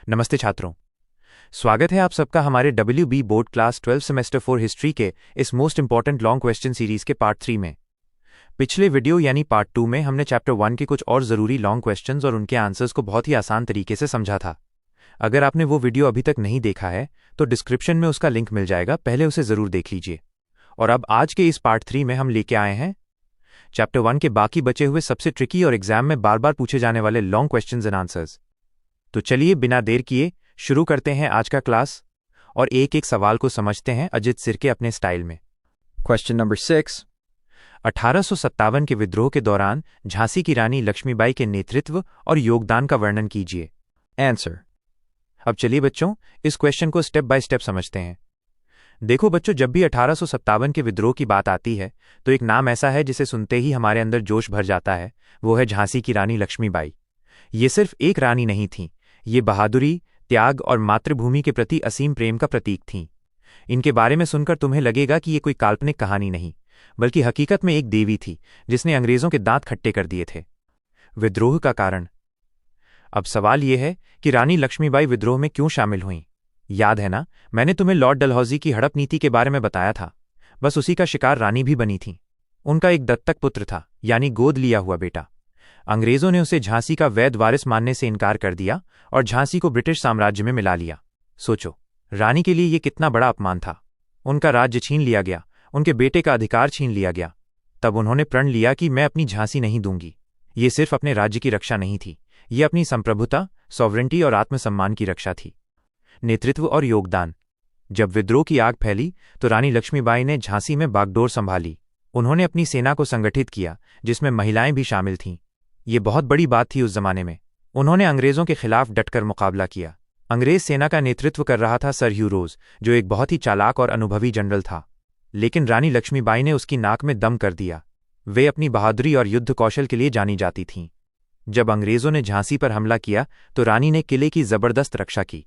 नमस्ते छात्रों, स्वागत है आप सबका हमारे WB board class 12 semester 4 history के इस most important long question series के पार्ट 3 में। पिछले वीडियो यानी पार्ट 2 में हमने चैप्टर 1 के कुछ और ज़रूरी लॉन्ग क्वेश्चंस और उनके आंसर्स को बहुत ही आसान तरीके से समझा था। अगर आपने वो वीडियो अभी तक नहीं देखा है तो डिस्क्रिप्शन में उसका लिंक मिल जाएगा, पहले उसे ज़रूर देख लीजिए। और अब आज के इस पार्ट 3 में हम लेके आए हैं चैप्टर 1 के बाकी बचे हुए सबसे ट्रिकी और एग्जाम में बार बार पूछे जाने वाले लॉन्ग क्वेश्चंस एंड आंसर्स। तो चलिए बिना देर किए शुरू करते हैं आज का क्लास और एक एक सवाल को समझते हैं अजित सिर के अपने स्टाइल में। Question number 6. 1857 के विद्रोह के दौरान झांसी की रानी लक्ष्मीबाई के नेतृत्व और योगदान का वर्णन कीजिए। Answer. अब चलिए बच्चों, इस क्वेश्चन को स्टेप बाय स्टेप समझते हैं। देखो बच्चों, जब भी 1857 के विद्रोह की बात आती है तो एक नाम ऐसा है जिसे सुनते ही हमारे अंदर जोश भर जाता है, वो है झांसी की रानी लक्ष्मीबाई। ये सिर्फ एक रानी नहीं थी, ये बहादुरी, त्याग और मातृभूमि के प्रति असीम प्रेम का प्रतीक थीं। इनके बारे में सुनकर तुम्हें लगेगा कि ये कोई काल्पनिक कहानी नहीं, बल्कि हकीकत में एक देवी थी जिसने अंग्रेजों के दांत खट्टे कर दिए थे। विद्रोह का कारण। अब सवाल यह है कि रानी लक्ष्मीबाई विद्रोह में क्यों शामिल हुईं? याद है ना, मैंने तुम्हें लॉर्ड डलहौजी की हड़प नीति के बारे में बताया था। बस उसी का शिकार रानी भी बनी थी। उनका एक दत्तक पुत्र था, यानी गोद लिया हुआ बेटा। अंग्रेजों ने उसे झांसी का वैध वारिस मानने से इनकार कर दिया और झांसी को ब्रिटिश साम्राज्य में मिला लिया। सोचो, रानी के लिए यह कितना बड़ा अपमान था। उनका राज्य छीन लिया गया, उनके बेटे का अधिकार छीन लिया गया। तब उन्होंने प्रण लिया कि मैं अपनी झांसी नहीं दूंगी। ये सिर्फ अपने राज्य की रक्षा नहीं थी, ये अपनी संप्रभुता, सॉवरेंटी और आत्मसम्मान की रक्षा थी। नेतृत्व और योगदान। जब विद्रोह की आग फैली तो रानी लक्ष्मीबाई ने झांसी में बागडोर संभाली। उन्होंने अपनी सेना को संगठित किया, जिसमें महिलाएं भी शामिल थीं। ये बहुत बड़ी बात थी उस जमाने में। उन्होंने अंग्रेजों के खिलाफ डटकर मुकाबला किया। अंग्रेज सेना का नेतृत्व कर रहा था सर ह्यू रोज, जो एक बहुत ही चालाक और अनुभवी जनरल था। लेकिन रानी लक्ष्मीबाई ने उसकी नाक में दम कर दिया। वे अपनी बहादुरी और युद्ध कौशल के लिए जानी जाती थीं। जब अंग्रेजों ने झांसी पर हमला किया तो रानी ने किले की जबरदस्त रक्षा की।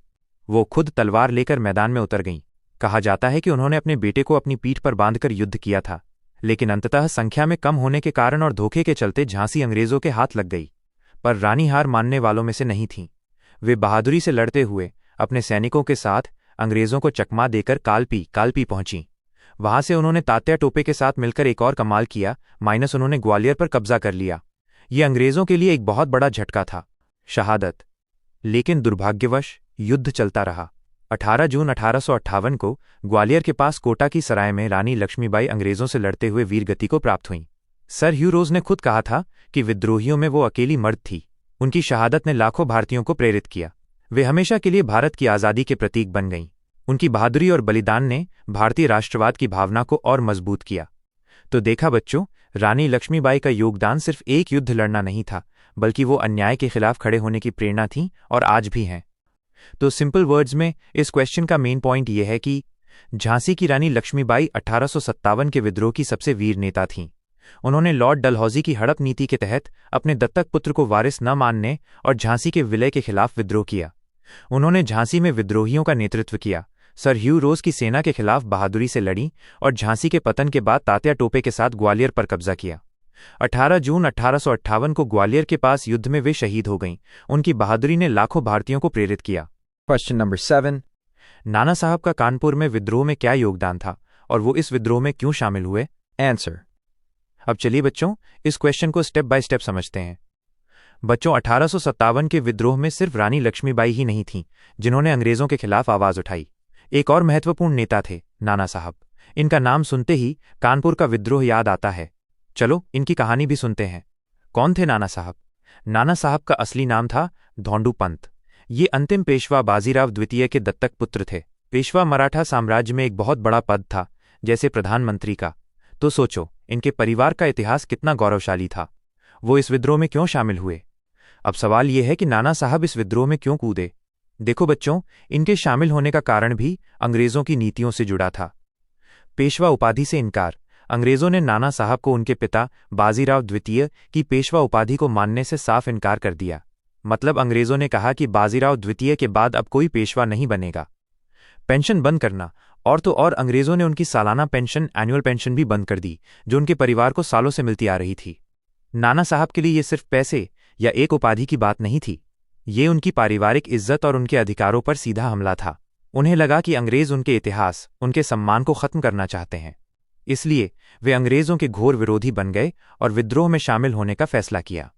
वो खुद तलवार लेकर मैदान में उतर गईं। कहा जाता है कि उन्होंने अपने बेटे को अपनी पीठ पर बांधकर युद्ध किया था, लेकिन अंततः संख्या में कम होने के कारण और धोखे के चलते झांसी अंग्रेजों के हाथ लग गई। पर रानी हार मानने वालों में से नहीं थीं। वे बहादुरी से लड़ते हुए अपने सैनिकों के साथ अंग्रेजों को चकमा देकर कालपी पहुंची। वहां से उन्होंने तात्या टोपे के साथ मिलकर एक और कमाल किया, उन्होंने ग्वालियर पर कब्जा कर लिया। ये अंग्रेजों के लिए एक बहुत बड़ा झटका था। शहादत। लेकिन दुर्भाग्यवश युद्ध चलता रहा। 18 जून 1858 को ग्वालियर के पास कोटा की सराय में रानी लक्ष्मीबाई अंग्रेजों से लड़ते हुए वीरगति को प्राप्त हुईं। सर ह्यू रोज ने खुद कहा था कि विद्रोहियों में वो अकेली मर्द थी। उनकी शहादत ने लाखों भारतीयों को प्रेरित किया। वे हमेशा के लिए भारत की आज़ादी के प्रतीक बन गईं। उनकी बहादुरी और बलिदान ने भारतीय राष्ट्रवाद की भावना को और मजबूत किया। तो देखा बच्चों, रानी लक्ष्मीबाई का योगदान सिर्फ एक युद्ध लड़ना नहीं था, बल्कि वो अन्याय के खिलाफ खड़े होने की प्रेरणा थी और आज भी हैं। तो सिंपल वर्ड्स में इस क्वेश्चन का मेन पॉइंट यह है कि झांसी की रानी लक्ष्मीबाई 1857 के विद्रोह की सबसे वीर नेता थीं। उन्होंने लॉर्ड डलहौजी की हड़प नीति के तहत अपने दत्तक पुत्र को वारिस न मानने और झांसी के विलय के खिलाफ विद्रोह किया। उन्होंने झांसी में विद्रोहियों का नेतृत्व किया, सर ह्यू रोज की सेना के खिलाफ बहादुरी से लड़ी और झांसी के पतन के बाद तात्या टोपे के साथ ग्वालियर पर कब्जा किया। 18 जून 1858 को ग्वालियर के पास युद्ध में वे शहीद हो गईं। उनकी बहादुरी ने लाखों भारतीयों को प्रेरित किया। Question number 7. नाना साहब का कानपुर में विद्रोह में क्या योगदान था और वो इस विद्रोह में क्यों शामिल हुए? Answer. अब चलिए बच्चों, इस क्वेश्चन को स्टेप बाय स्टेप समझते हैं। बच्चों, 1857 के विद्रोह में सिर्फ रानी लक्ष्मीबाई ही नहीं थीं जिन्होंने अंग्रेजों के खिलाफ आवाज उठाई। एक और महत्वपूर्ण नेता थे, नाना साहब। इनका नाम सुनते ही कानपुर का विद्रोह याद आता है। चलो इनकी कहानी भी सुनते हैं। कौन थे नाना साहब? नाना साहब का असली नाम था धोंडू पंत। ये अंतिम पेशवा बाजीराव द्वितीय के दत्तक पुत्र थे। पेशवा मराठा साम्राज्य में एक बहुत बड़ा पद था, जैसे प्रधानमंत्री का। तो सोचो, इनके परिवार का इतिहास कितना गौरवशाली था। वो इस विद्रोह में क्यों शामिल हुए? अब सवाल यह है कि नाना साहब इस विद्रोह में क्यों कूदे? देखो बच्चों, इनके शामिल होने का कारण भी अंग्रेजों की नीतियों से जुड़ा था। पेशवा उपाधि से इनकार। अंग्रेजों ने नाना साहब को उनके पिता बाजीराव द्वितीय की पेशवा उपाधि को मानने से साफ इनकार कर दिया। मतलब अंग्रेजों ने कहा कि बाजीराव द्वितीय के बाद अब कोई पेशवा नहीं बनेगा। पेंशन बंद करना, और तो और अंग्रेजों ने उनकी सालाना पेंशन, एनुअल पेंशन भी बंद कर दी, जो उनके परिवार को सालों से मिलती आ रही थी। नाना साहब के लिए ये सिर्फ पैसे या एक उपाधि की बात नहीं थी, ये उनकी पारिवारिक इज्जत और उनके अधिकारों पर सीधा हमला था। उन्हें लगा कि अंग्रेज उनके इतिहास, उनके सम्मान को खत्म करना चाहते हैं। इसलिए वे अंग्रेजों के घोर विरोधी बन गए और विद्रोह में शामिल होने का फैसला किया।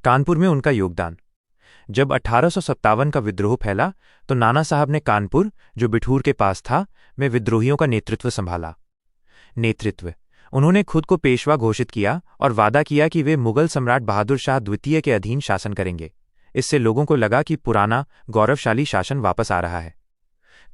कानपुर में उनका योगदान। जब 1857 का विद्रोह फैला तो नाना साहब ने कानपुर, जो बिठूर के पास था, में विद्रोहियों का नेतृत्व संभाला। नेतृत्व। उन्होंने खुद को पेशवा घोषित किया और वादा किया कि वे मुगल सम्राट बहादुर शाह द्वितीय के अधीन शासन करेंगे। इससे लोगों को लगा कि पुराना गौरवशाली शासन वापस आ रहा है।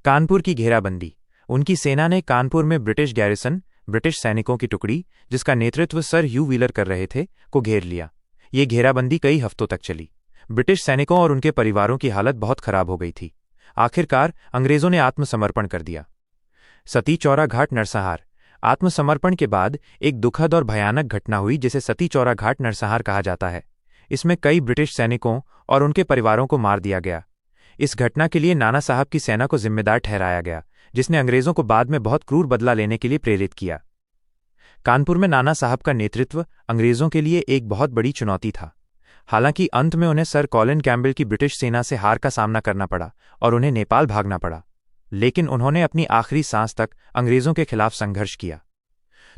कानपुर की घेराबंदी। उनकी सेना ने कानपुर में ब्रिटिश गैरिसन, ब्रिटिश सैनिकों की टुकड़ी, जिसका नेतृत्व सर ह्यू व्हीलर कर रहे थे, को घेर लिया। ये घेराबंदी कई हफ्तों तक चली। ब्रिटिश सैनिकों और उनके परिवारों की हालत बहुत खराब हो गई थी। आखिरकार अंग्रेजों ने आत्मसमर्पण कर दिया। सती चौरा घाट नरसंहार। आत्मसमर्पण के बाद एक दुखद और भयानक घटना हुई जिसे सती चौरा घाट नरसंहार कहा जाता है। इसमें कई ब्रिटिश सैनिकों और उनके परिवारों को मार दिया गया। इस घटना के लिए नाना साहब की सेना को जिम्मेदार ठहराया गया, जिसने अंग्रेजों को बाद में बहुत क्रूर बदला लेने के लिए प्रेरित किया। कानपुर में नाना साहब का नेतृत्व अंग्रेजों के लिए एक बहुत बड़ी चुनौती था। हालांकि अंत में उन्हें सर कॉलिन कैम्बेल की ब्रिटिश सेना से हार का सामना करना पड़ा और उन्हें नेपाल भागना पड़ा, लेकिन उन्होंने अपनी आखिरी सांस तक अंग्रेजों के खिलाफ संघर्ष किया।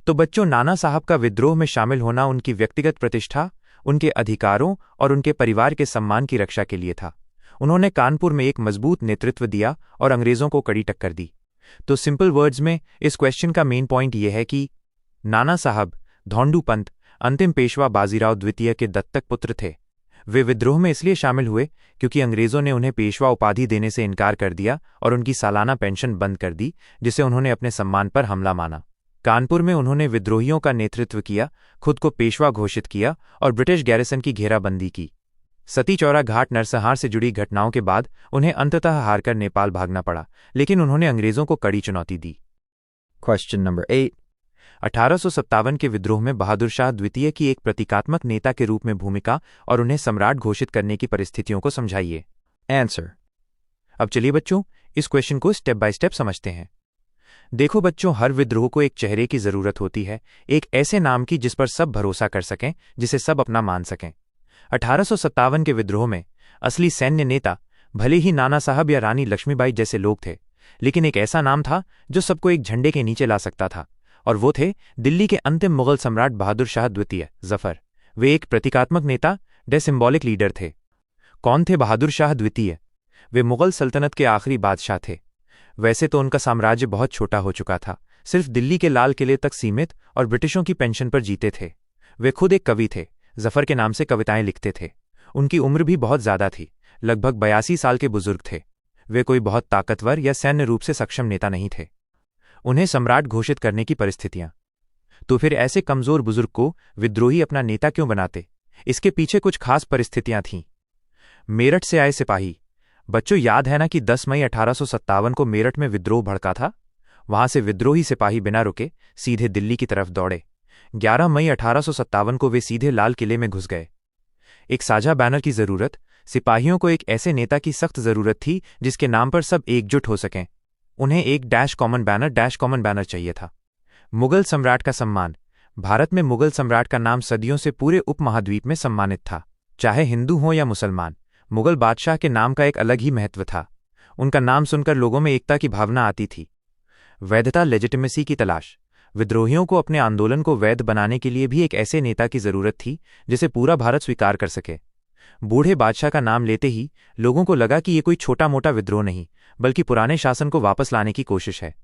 तो बच्चों, नाना साहब का विद्रोह में शामिल होना उनकी व्यक्तिगत प्रतिष्ठा, उनके अधिकारों और उनके परिवार के सम्मान की रक्षा के लिए था। उन्होंने कानपुर में एक मजबूत नेतृत्व दिया और अंग्रेजों को कड़ी टक्कर दी। तो सिंपल वर्ड्स में इस क्वेश्चन का मेन पॉइंट यह है कि नाना साहब धौंडू पंत अंतिम पेशवा बाजीराव द्वितीय के दत्तक पुत्र थे। वे विद्रोह में इसलिए शामिल हुए क्योंकि अंग्रेजों ने उन्हें पेशवा उपाधि देने से इनकार कर दिया और उनकी सालाना पेंशन बंद कर दी, जिसे उन्होंने अपने सम्मान पर हमला माना। कानपुर में उन्होंने विद्रोहियों का नेतृत्व किया, खुद को पेशवा घोषित किया और ब्रिटिश गैरिसन की घेराबंदी की। सती चौरा घाट नरसंहार से जुड़ी घटनाओं के बाद उन्हें अंततः हारकर नेपाल भागना पड़ा, लेकिन उन्होंने अंग्रेजों को कड़ी चुनौती दी। Question number 8. 1857 के विद्रोह में बहादुर शाह द्वितीय की एक प्रतीकात्मक नेता के रूप में भूमिका और उन्हें सम्राट घोषित करने की परिस्थितियों को समझाइए। Answer. अब चलिए बच्चों, इस क्वेश्चन को स्टेप बाय स्टेप समझते हैं। देखो बच्चों, हर विद्रोह को एक चेहरे की जरूरत होती है, एक ऐसे नाम की जिस पर सब भरोसा कर सकें, जिसे सब अपना मान सकें। 1857 के विद्रोह में असली सैन्य नेता भले ही नाना साहब या रानी लक्ष्मीबाई जैसे लोग थे, लेकिन एक ऐसा नाम था जो सबको एक झंडे के नीचे ला सकता था, और वो थे दिल्ली के अंतिम मुगल सम्राट बहादुर शाह द्वितीय जफर। वे एक प्रतीकात्मक नेता, सिंबॉलिक लीडर थे। कौन थे बहादुर शाह द्वितीय? वे मुगल सल्तनत के आखिरी बादशाह थे। वैसे तो उनका साम्राज्य बहुत छोटा हो चुका था, सिर्फ दिल्ली के लाल किले तक सीमित, और ब्रिटिशों की पेंशन पर जीते थे। वे खुद एक कवि थे, जफर के नाम से कविताएं लिखते थे। उनकी उम्र भी बहुत ज्यादा थी, लगभग 82 साल के बुजुर्ग थे। वे कोई बहुत ताकतवर या सैन्य रूप से सक्षम नेता नहीं थे। उन्हें सम्राट घोषित करने की परिस्थितियां। तो फिर ऐसे कमजोर बुजुर्ग को विद्रोही अपना नेता क्यों बनाते? इसके पीछे कुछ खास परिस्थितियां थीं। मेरठ से आए सिपाही। बच्चों, याद है ना कि 10 मई 1857 को मेरठ में विद्रोह भड़का था। वहां से विद्रोही सिपाही बिना रुके सीधे दिल्ली की तरफ दौड़े। 11 मई 1857 को वे सीधे लाल किले में घुस गए। एक साझा बैनर की जरूरत। सिपाहियों को एक ऐसे नेता की सख्त जरूरत थी जिसके नाम पर सब एकजुट हो सकें। उन्हें एक कॉमन बैनर चाहिए था। मुगल सम्राट का सम्मान। भारत में मुगल सम्राट का नाम सदियों से पूरे उपमहाद्वीप में सम्मानित था। चाहे हिंदू हों या मुसलमान, मुगल बादशाह के नाम का एक अलग ही महत्व था। उनका नाम सुनकर लोगों में एकता की भावना आती थी। वैधता, लेजिटिमेसी की तलाश। विद्रोहियों को अपने आंदोलन को वैध बनाने के लिए भी एक ऐसे नेता की जरूरत थी जिसे पूरा भारत स्वीकार कर सके। बूढ़े बादशाह का नाम लेते ही लोगों को लगा कि ये कोई छोटा मोटा विद्रोह नहीं, बल्कि पुराने शासन को वापस लाने की कोशिश है।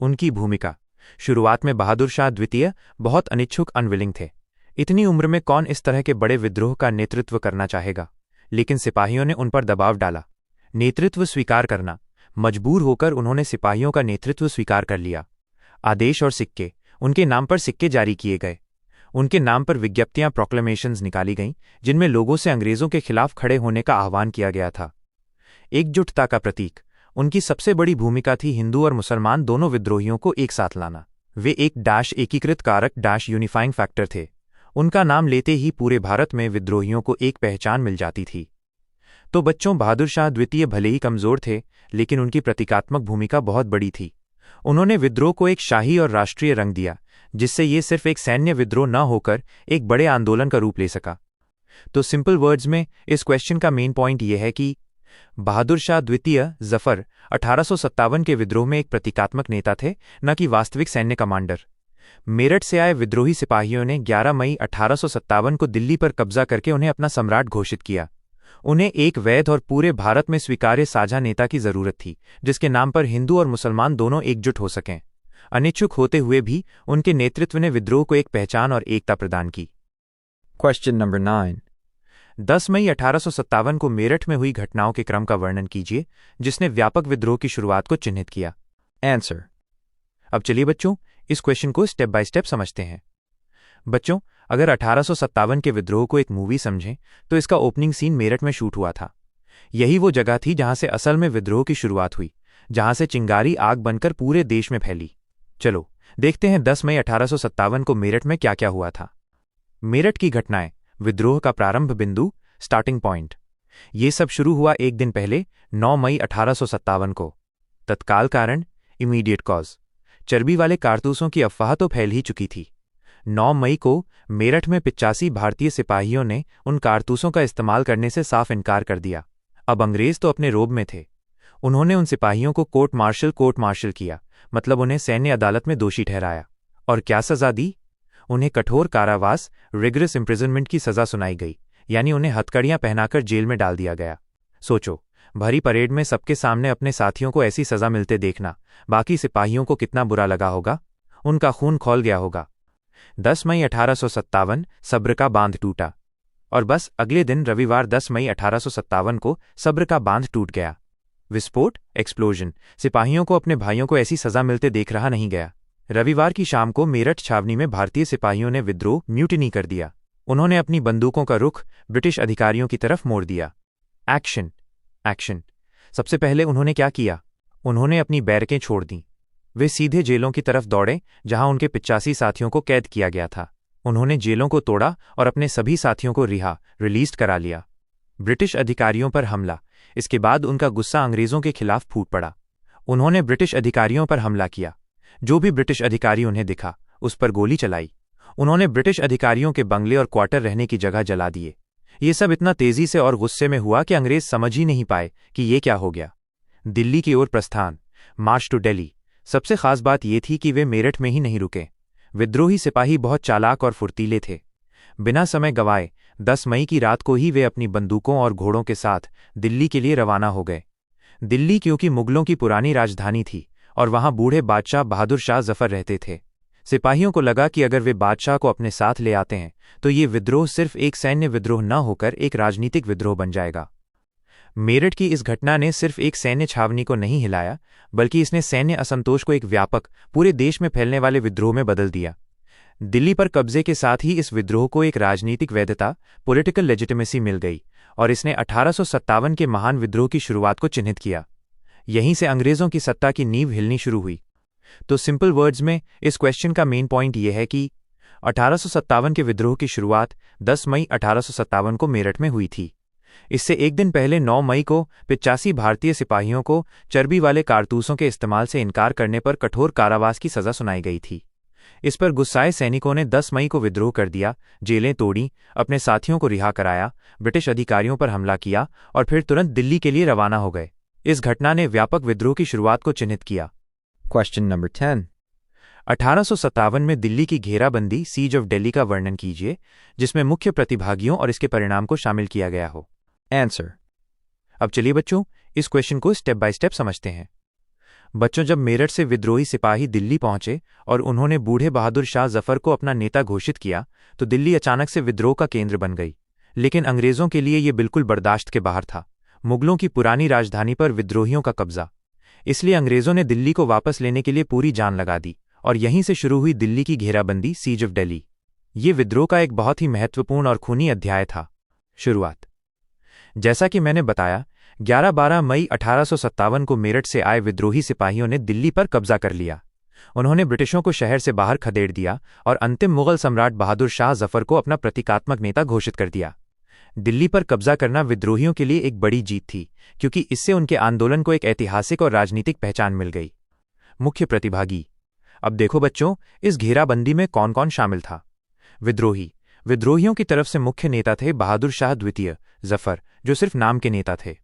उनकी भूमिका। शुरुआत में बहादुर शाह द्वितीय बहुत अनिच्छुक, अनविलिंग थे। इतनी उम्र में कौन इस तरह के बड़े विद्रोह का नेतृत्व करना चाहेगा? लेकिन सिपाहियों ने उन पर दबाव डाला। नेतृत्व स्वीकार करना। मजबूर होकर उन्होंने सिपाहियों का नेतृत्व स्वीकार कर लिया। आदेश और सिक्के। उनके नाम पर सिक्के जारी किए गए। उनके नाम पर विज्ञप्तियां, प्रोक्लेमेशंस निकाली गईं, जिनमें लोगों से अंग्रेजों के खिलाफ खड़े होने का आह्वान किया गया था। एकजुटता का प्रतीक। उनकी सबसे बड़ी भूमिका थी हिंदू और मुसलमान दोनों विद्रोहियों को एक साथ लाना। वे एक एकीकृत कारक यूनिफाइंग फैक्टर थे। उनका नाम लेते ही पूरे भारत में विद्रोहियों को एक पहचान मिल जाती थी। तो बच्चों, बहादुर शाह द्वितीय भले ही कमजोर थे, लेकिन उनकी प्रतीकात्मक भूमिका बहुत बड़ी थी। उन्होंने विद्रोह को एक शाही और राष्ट्रीय रंग दिया, जिससे ये सिर्फ एक सैन्य विद्रोह न होकर एक बड़े आंदोलन का रूप ले सका। तो सिंपल वर्ड्स में इस क्वेश्चन का मेन पॉइंट यह है कि बहादुर शाह द्वितीय जफर 1857 के विद्रोह में एक प्रतीकात्मक नेता थे, न कि वास्तविक सैन्य कमांडर। मेरठ से आए विद्रोही सिपाहियों ने 11 मई 1857 को दिल्ली पर कब्जा करके उन्हें अपना सम्राट घोषित किया। उन्हें एक वैध और पूरे भारत में स्वीकार्य साझा नेता की जरूरत थी, जिसके नाम पर हिंदू और मुसलमान दोनों एकजुट हो सकें। अनिच्छुक होते हुए भी उनके नेतृत्व ने विद्रोह को एक पहचान और एकता प्रदान की। Question number 9. 10 मई 1857 को मेरठ में हुई घटनाओं के क्रम का वर्णन कीजिए, जिसने व्यापक विद्रोह की शुरुआत को चिन्हित किया। Answer. अब चलिए बच्चों, इस क्वेश्चन को स्टेप बाय स्टेप समझते हैं। बच्चों, अगर 1857 के विद्रोह को एक मूवी समझें तो इसका ओपनिंग सीन मेरठ में शूट हुआ था। यही वो जगह थी जहां से असल में विद्रोह की शुरुआत हुई, जहां से चिंगारी आग बनकर पूरे देश में फैली। चलो देखते हैं 10 मई 1857 को मेरठ में क्या क्या हुआ था। मेरठ की घटनाएं, विद्रोह का प्रारंभ बिंदु, स्टार्टिंग पॉइंट। ये सब शुरू हुआ एक दिन पहले 9 मई 1857 को। तत्काल कारण, इमीडिएट कॉज, चर्बी वाले कारतूसों की अफवाह तो फैल ही चुकी थी। 9 मई को मेरठ में 85 भारतीय सिपाहियों ने उन कारतूसों का इस्तेमाल करने से साफ इनकार कर दिया। अब अंग्रेज तो अपने रोब में थे। उन्होंने उन सिपाहियों को कोर्ट मार्शल किया, मतलब उन्हें सैन्य अदालत में दोषी ठहराया। और क्या सजा दी? उन्हें कठोर कारावास, रिगरस इम्प्रिजनमेंट की सजा सुनाई गई, यानी उन्हें हथकड़ियां पहनाकर जेल में डाल दिया गया। सोचो, भरी परेड में सबके सामने अपने साथियों को ऐसी सजा मिलते देखना बाकी सिपाहियों को कितना बुरा लगा होगा। उनका खून खौल गया होगा। 10 मई 1857 सब्र का बांध टूटा। और बस अगले दिन रविवार 10 मई 1857 को सब्र का बांध टूट गया। विस्फोट, एक्सप्लोजन, सिपाहियों को अपने भाइयों को ऐसी सजा मिलते देख रहा नहीं गया। रविवार की शाम को मेरठ छावनी में भारतीय सिपाहियों ने विद्रोह, म्यूटिनी कर दिया। उन्होंने अपनी बंदूकों का रुख ब्रिटिश अधिकारियों की तरफ मोड़ दिया। एक्शन। सबसे पहले उन्होंने क्या किया? उन्होंने अपनी बैरकें छोड़ दीं। वे सीधे जेलों की तरफ दौड़े जहां उनके 85 साथियों को कैद किया गया था। उन्होंने जेलों को तोड़ा और अपने सभी साथियों को रिलीज करा लिया। ब्रिटिश अधिकारियों पर हमला। इसके बाद उनका गुस्सा अंग्रेजों के खिलाफ फूट पड़ा। उन्होंने ब्रिटिश अधिकारियों पर हमला किया। जो भी ब्रिटिश अधिकारी उन्हें दिखा, उस पर गोली चलाई। उन्होंने ब्रिटिश अधिकारियों के बंगले और क्वार्टर रहने की जगह जला दिए। ये सब इतना तेजी से और गुस्से में हुआ कि अंग्रेज समझ ही नहीं पाए कि ये क्या हो गया। दिल्ली की ओर प्रस्थान, मार्च टू दिल्ली। सबसे खास बात यह थी कि वे मेरठ में ही नहीं रुके। विद्रोही सिपाही बहुत चालाक और फुर्तीले थे। बिना समय गंवाए 10 मई की रात को ही वे अपनी बंदूकों और घोड़ों के साथ दिल्ली के लिए रवाना हो गए। दिल्ली क्योंकि मुगलों की पुरानी राजधानी थी और वहां बूढ़े बादशाह बहादुर शाह जफर रहते थे। सिपाहियों को लगा कि अगर वे बादशाह को अपने साथ ले आते हैं तो ये विद्रोह सिर्फ एक सैन्य विद्रोह न होकर एक राजनीतिक विद्रोह बन जाएगा। मेरठ की इस घटना ने सिर्फ एक सैन्य छावनी को नहीं हिलाया, बल्कि इसने सैन्य असंतोष को एक व्यापक, पूरे देश में फैलने वाले विद्रोह में बदल दिया। दिल्ली पर कब्जे के साथ ही इस विद्रोह को एक राजनीतिक वैधता, पॉलिटिकल लेजिटिमेसी मिल गई और इसने 1857 के महान विद्रोह की शुरुआत को चिन्हित किया। यहीं से अंग्रेजों की सत्ता की नींव हिलनी शुरू हुई। तो सिंपल वर्ड्स में इस क्वेश्चन का मेन पॉइंट यह है कि 1857 के विद्रोह की शुरुआत 10 मई 1857 को मेरठ में हुई थी। इससे एक दिन पहले 9 मई को 85 भारतीय सिपाहियों को चर्बी वाले कारतूसों के इस्तेमाल से इनकार करने पर कठोर कारावास की सजा सुनाई गई थी। इस पर गुस्साए सैनिकों ने 10 मई को विद्रोह कर दिया, जेलें तोड़ी, अपने साथियों को रिहा कराया, ब्रिटिश अधिकारियों पर हमला किया और फिर तुरंत दिल्ली के लिए रवाना हो गए। इस घटना ने व्यापक विद्रोह की शुरुआत को चिन्हित किया। Question number 10. 1857 में दिल्ली की घेराबंदी, सीज ऑफ दिल्ली का वर्णन कीजिए, जिसमें मुख्य प्रतिभागियों और इसके परिणाम को शामिल किया गया हो। Answer. अब चलिए बच्चों, इस क्वेश्चन को स्टेप बाय स्टेप समझते हैं। बच्चों, जब मेरठ से विद्रोही सिपाही दिल्ली पहुंचे और उन्होंने बूढ़े बहादुर शाह जफर को अपना नेता घोषित किया तो दिल्ली अचानक से विद्रोह का केंद्र बन गई। लेकिन अंग्रेजों के लिए यह बिल्कुल बर्दाश्त के बाहर था। मुगलों की पुरानी राजधानी पर विद्रोहियों का कब्जा। इसलिए अंग्रेजों ने दिल्ली को वापस लेने के लिए पूरी जान लगा दी और यहीं से शुरू हुई दिल्ली की घेराबंदी, सीज ऑफ दिल्ली। ये विद्रोह का एक बहुत ही महत्वपूर्ण और खूनी अध्याय था। शुरुआत, जैसा कि मैंने बताया, 11-12 मई 1857 को मेरठ से आए विद्रोही सिपाहियों ने दिल्ली पर कब्जा कर लिया। उन्होंने ब्रिटिशों को शहर से बाहर खदेड़ दिया और अंतिम मुगल सम्राट बहादुर शाह जफर को अपना प्रतीकात्मक नेता घोषित कर दिया। दिल्ली पर कब्जा करना विद्रोहियों के लिए एक बड़ी जीत थी, क्योंकि इससे उनके आंदोलन को एक ऐतिहासिक और राजनीतिक पहचान मिल गई। मुख्य प्रतिभागी। अब देखो बच्चों, इस घेराबंदी में कौन कौन शामिल था। विद्रोही, विद्रोहियों की तरफ से मुख्य नेता थे बहादुर शाह द्वितीय जफर, जो सिर्फ नाम के नेता थे।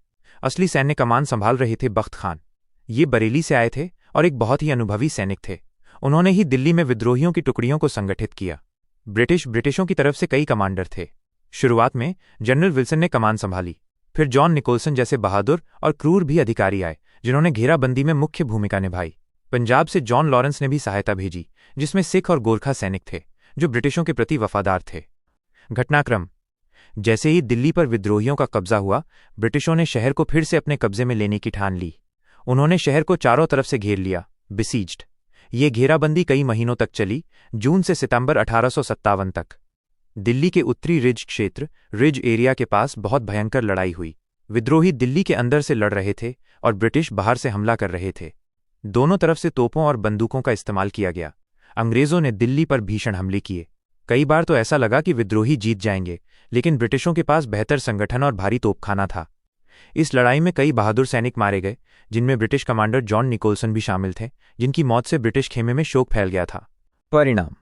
असली सैन्य कमान संभाल रहे थे बख्त खान। ये बरेली से आए थे और एक बहुत ही अनुभवी सैनिक थे। उन्होंने ही दिल्ली में विद्रोहियों की टुकड़ियों को संगठित किया। ब्रिटिशों की तरफ से कई कमांडर थे। शुरुआत में जनरल विल्सन ने कमान संभाली, फिर जॉन निकोलसन जैसे बहादुर और क्रूर भी अधिकारी आए जिन्होंने घेराबंदी में मुख्य भूमिका निभाई। पंजाब से जॉन लॉरेंस ने भी सहायता भेजी, जिसमें सिख और गोरखा सैनिक थे जो ब्रिटिशों के प्रति वफादार थे। घटनाक्रम: जैसे ही दिल्ली पर विद्रोहियों का कब्जा हुआ, ब्रिटिशों ने शहर को फिर से अपने कब्जे में लेने की ठान ली। उन्होंने शहर को चारों तरफ से घेर लिया, बिसीज्ड। ये घेराबंदी कई महीनों तक चली, जून से सितंबर 1857 तक। दिल्ली के उत्तरी रिज क्षेत्र, रिज एरिया के पास बहुत भयंकर लड़ाई हुई। विद्रोही दिल्ली के अंदर से लड़ रहे थे और ब्रिटिश बाहर से हमला कर रहे थे। दोनों तरफ से तोपों और बंदूकों का इस्तेमाल किया गया। अंग्रेजों ने दिल्ली पर भीषण हमले किए। कई बार तो ऐसा लगा कि विद्रोही जीत जाएंगे, लेकिन ब्रिटिशों के पास बेहतर संगठन और भारी तोपखाना था। इस लड़ाई में कई बहादुर सैनिक मारे गए, जिनमें ब्रिटिश कमांडर जॉन निकोलसन भी शामिल थे, जिनकी मौत से ब्रिटिश खेमे में शोक फैल गया था। परिणाम: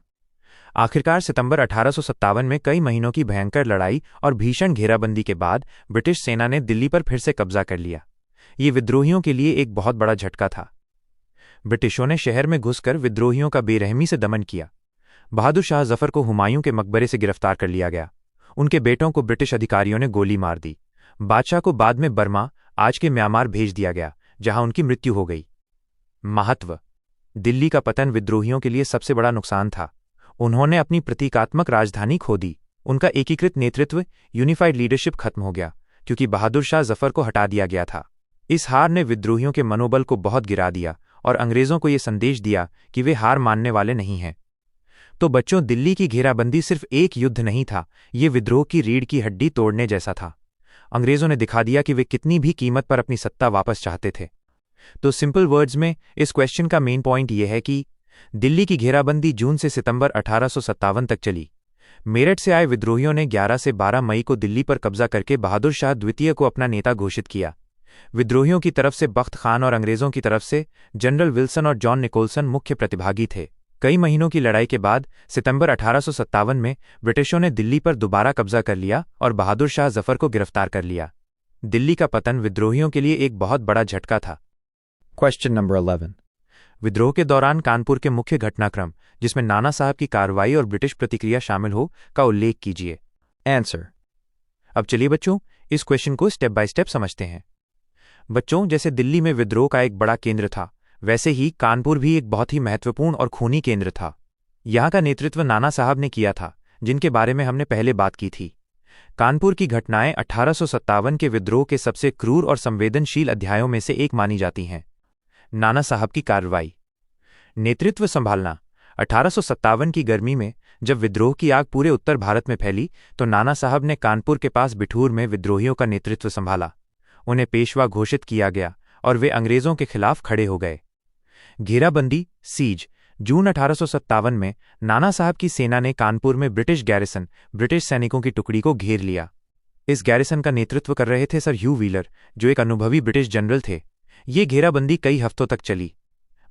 आखिरकार सितंबर 1857 में कई महीनों की भयंकर लड़ाई और भीषण घेराबंदी के बाद ब्रिटिश सेना ने दिल्ली पर फिर से कब्जा कर लिया। ये विद्रोहियों के लिए एक बहुत बड़ा झटका था। ब्रिटिशों ने शहर में घुसकर विद्रोहियों का बेरहमी से दमन किया। बहादुर शाह जफर को हुमायूं के मकबरे से गिरफ्तार कर लिया गया। उनके बेटों को ब्रिटिश अधिकारियों ने गोली मार दी। बादशाह को बाद में बर्मा, आज के म्यांमार, भेज दिया गया, जहां उनकी मृत्यु हो गई। महत्व: दिल्ली का पतन विद्रोहियों के लिए सबसे बड़ा नुकसान था। उन्होंने अपनी प्रतीकात्मक राजधानी खो दी। उनका एकीकृत नेतृत्व, यूनिफाइड लीडरशिप खत्म हो गया, क्योंकि बहादुर शाह जफर को हटा दिया गया था। इस हार ने विद्रोहियों के मनोबल को बहुत गिरा दिया और अंग्रेजों को यह संदेश दिया कि वे हार मानने वाले नहीं हैं। तो बच्चों, दिल्ली की घेराबंदी सिर्फ एक युद्ध नहीं था, ये विद्रोह की रीढ़ की हड्डी तोड़ने जैसा था। अंग्रेजों ने दिखा दिया कि वे कितनी भी कीमत पर अपनी सत्ता वापस चाहते थे। तो सिंपल वर्ड्स में इस क्वेश्चन का मेन पॉइंट यह है कि दिल्ली की घेराबंदी जून से सितंबर 1857 तक चली। मेरठ से आए विद्रोहियों ने 11 से 12 मई को दिल्ली पर कब्जा करके बहादुर शाह द्वितीय को अपना नेता घोषित किया। विद्रोहियों की तरफ से बख्त खान और अंग्रेजों की तरफ से जनरल विल्सन और जॉन निकोलसन मुख्य प्रतिभागी थे। कई महीनों की लड़ाई के बाद सितंबर 1857 में ब्रिटिशों ने दिल्ली पर दोबारा कब्जा कर लिया और बहादुर शाह जफर को गिरफ्तार कर लिया। दिल्ली का पतन विद्रोहियों के लिए एक बहुत बड़ा झटका था। Question number 11. विद्रोह के दौरान कानपुर के मुख्य घटनाक्रम, जिसमें नाना साहब की कार्रवाई और ब्रिटिश प्रतिक्रिया शामिल हो, का उल्लेख कीजिए। Answer. अब चलिए बच्चों, इस क्वेश्चन को स्टेप बाय स्टेप समझते हैं। बच्चों, जैसे दिल्ली में विद्रोह का एक बड़ा केंद्र था, वैसे ही कानपुर भी एक बहुत ही महत्वपूर्ण और खूनी केंद्र था। यहाँ का नेतृत्व नाना साहब ने किया था, जिनके बारे में हमने पहले बात की थी। कानपुर की घटनाएं 1857 के विद्रोह के सबसे क्रूर और संवेदनशील अध्यायों में से एक मानी जाती हैं। नाना साहब की कार्रवाई। नेतृत्व संभालना। 1857 की गर्मी में जब विद्रोह की आग पूरे उत्तर भारत में फैली, तो नाना साहब ने कानपुर के पास बिठूर में विद्रोहियों का नेतृत्व संभाला। उन्हें पेशवा घोषित किया गया और वे अंग्रेजों के खिलाफ खड़े हो गए। घेराबंदी, सीज। जून 1857 में नाना साहब की सेना ने कानपुर में ब्रिटिश गैरिसन, ब्रिटिश सैनिकों की टुकड़ी को घेर लिया। इस गैरिसन का नेतृत्व कर रहे थे सर ह्यू व्हीलर, जो एक अनुभवी ब्रिटिश जनरल थे। ये घेराबंदी कई हफ्तों तक चली।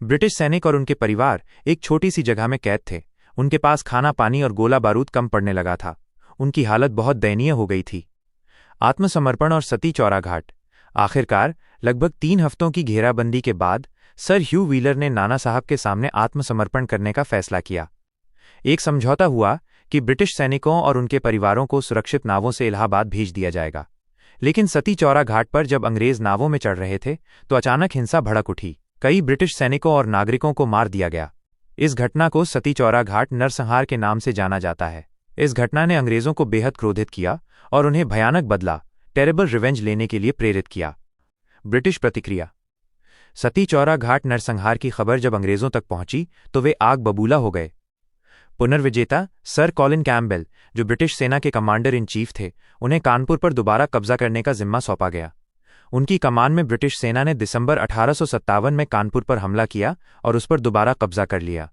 ब्रिटिश सैनिक और उनके परिवार एक छोटी सी जगह में कैद थे। उनके पास खाना, पानी और गोला बारूद कम पड़ने लगा था। उनकी हालत बहुत दयनीय हो गई थी। आत्मसमर्पण और सती चौरा घाट। आखिरकार लगभग 3 हफ्तों की घेराबंदी के बाद सर ह्यू व्हीलर ने नाना साहब के सामने आत्मसमर्पण करने का फैसला किया। एक समझौता हुआ कि ब्रिटिश सैनिकों और उनके परिवारों को सुरक्षित नावों से इलाहाबाद भेज दिया जाएगा। लेकिन सती चौरा घाट पर जब अंग्रेज नावों में चढ़ रहे थे, तो अचानक हिंसा भड़क उठी। कई ब्रिटिश सैनिकों और नागरिकों को मार दिया गया। इस घटना को सती चौरा घाट नरसंहार के नाम से जाना जाता है। इस घटना ने अंग्रेजों को बेहद क्रोधित किया और उन्हें भयानक बदला, टेरेबल रिवेंज लेने के लिए प्रेरित किया। ब्रिटिश प्रतिक्रिया। सती चौरा घाट नरसंहार की खबर जब अंग्रेजों तक पहुंची, तो वे आग बबूला हो गए। पुनर्विजेता सर कॉलिन कैम्पबेल, जो ब्रिटिश सेना के कमांडर इन चीफ थे, उन्हें कानपुर पर दोबारा कब्जा करने का जिम्मा सौंपा गया। उनकी कमान में ब्रिटिश सेना ने दिसंबर 1857 में कानपुर पर हमला किया और उस पर दोबारा कब्जा कर लिया।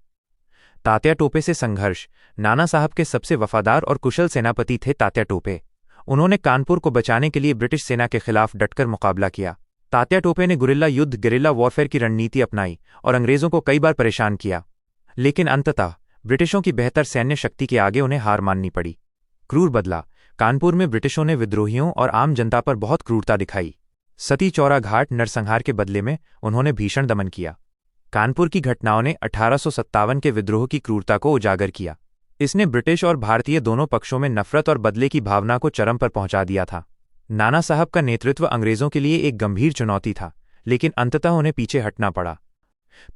तात्या टोपे से संघर्ष। नाना साहब के सबसे वफादार और कुशल सेनापति थे तात्या टोपे। उन्होंने कानपुर को बचाने के लिए ब्रिटिश सेना के खिलाफ डटकर मुकाबला किया। तात्या टोपे ने गुरिल्ला युद्ध, गेरिल्ला वॉरफेयर की रणनीति अपनाई और अंग्रेजों को कई बार परेशान किया। लेकिन अंततः ब्रिटिशों की बेहतर सैन्य शक्ति के आगे उन्हें हार माननी पड़ी। क्रूर बदला। कानपुर में ब्रिटिशों ने विद्रोहियों और आम जनता पर बहुत क्रूरता दिखाई। सती चौरा घाट नरसंहार के बदले में उन्होंने भीषण दमन किया। कानपुर की घटनाओं ने 1857 के विद्रोह की क्रूरता को उजागर किया। इसने ब्रिटिश और भारतीय दोनों पक्षों में नफरत और बदले की भावना को चरम पर पहुंचा दिया था। नाना साहब का नेतृत्व अंग्रेजों के लिए एक गंभीर चुनौती था, लेकिन अंततः उन्हें पीछे हटना पड़ा।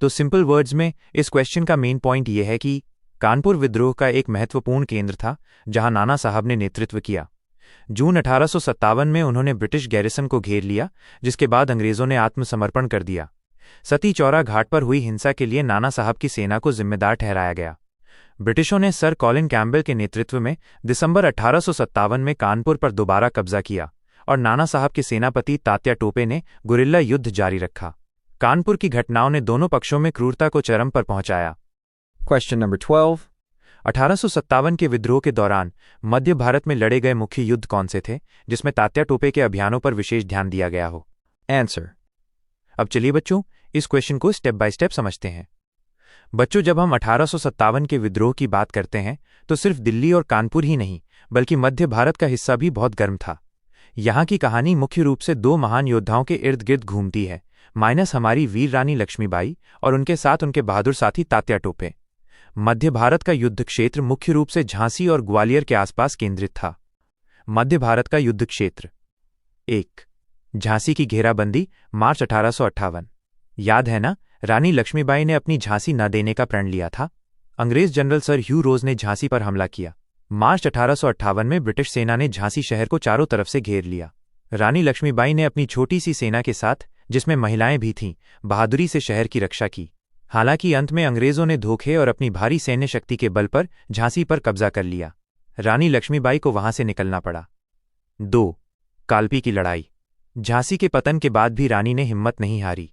तो सिंपल वर्ड्स में इस क्वेश्चन का मेन पॉइंट यह है कि कानपुर विद्रोह का एक महत्वपूर्ण केंद्र था जहां नाना साहब ने नेतृत्व किया। जून 1857 में उन्होंने ब्रिटिश गैरिसन को घेर लिया, जिसके बाद अंग्रेजों ने आत्मसमर्पण कर दिया। सती चौरा घाट पर हुई हिंसा के लिए नाना साहब की सेना को जिम्मेदार ठहराया गया। ब्रिटिशों ने सर कॉलिन कैम्बेल के नेतृत्व में दिसंबर 1857 में कानपुर पर दोबारा कब्जा किया और नाना साहब के सेनापति तात्या टोपे ने गुरिल्ला युद्ध जारी रखा। कानपुर की घटनाओं ने दोनों पक्षों में क्रूरता को चरम पर पहुंचाया। Question number 12. 1857 के विद्रोह के दौरान मध्य भारत में लड़े गए मुख्य युद्ध कौन से थे जिसमें तात्या टोपे के अभियानों पर विशेष ध्यान दिया गया हो? Answer. अब चलिए बच्चों, इस क्वेश्चन को स्टेप बाय स्टेप समझते हैं। बच्चों, जब हम 1857 के विद्रोह की बात करते हैं तो सिर्फ दिल्ली और कानपुर ही नहीं बल्कि मध्य भारत का हिस्सा भी बहुत गर्म था। यहाँ की कहानी मुख्य रूप से दो महान योद्धाओं के इर्द गिर्द घूमती है, माइनस हमारी वीर रानी लक्ष्मीबाई और उनके साथ उनके बहादुर साथी तात्या टोपे। मध्य भारत का युद्ध क्षेत्र मुख्य रूप से झांसी और ग्वालियर के आसपास केंद्रित था। मध्य भारत का युद्ध क्षेत्र। 1. झांसी की घेराबंदी, मार्च 1858। याद है ना, रानी लक्ष्मीबाई ने अपनी झांसी न देने का प्रण लिया था। अंग्रेज जनरल सर ह्यू रोज ने झांसी पर हमला किया। मार्च 1858 में ब्रिटिश सेना ने झांसी शहर को चारों तरफ से घेर लिया। रानी लक्ष्मीबाई ने अपनी छोटी सी सेना के साथ, जिसमें महिलाएं भी थीं, बहादुरी से शहर की रक्षा की। हालांकि अंत में अंग्रेजों ने धोखे और अपनी भारी सैन्य शक्ति के बल पर झांसी पर कब्जा कर लिया। रानी लक्ष्मीबाई को वहां से निकलना पड़ा। 2. कालपी की लड़ाई। झांसी के पतन के बाद भी रानी ने हिम्मत नहीं हारी।